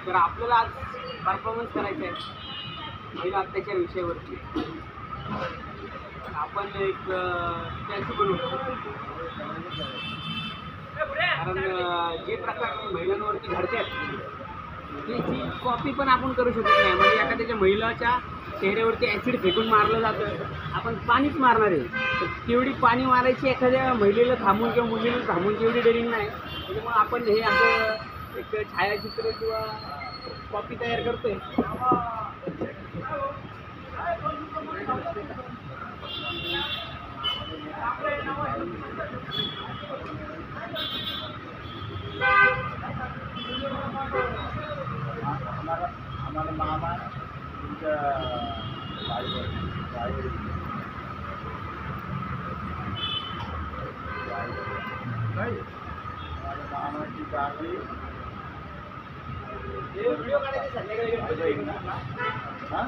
तर आपल्याला आज परफॉर्मन्स करायचा आहे महिला अत्याचार विषयावरती. आपण एक स्टॅच्यू बनवू, कारण जे प्रकार महिलांवरती घडतात त्याची कॉपी पण आपण करू शकत नाही. म्हणजे एखाद्याच्या महिलाच्या चेहऱ्यावरती ॲसिड फेकून मारलं जातं, आपण पाणीच मारणार आहे, तर तेवढी पाणी मारायची एखाद्या महिलेला थांबून किंवा मुलीला थांबून तेवढी डेअरिंग नाही. त्याच्यामुळे आपण हे असं एक छायाचित्र किंवा कॉपी तयार करतोय. हमारा मामा उनका मामाची गाडी व्हिडिओ काढायचे संध्याकाळी. हां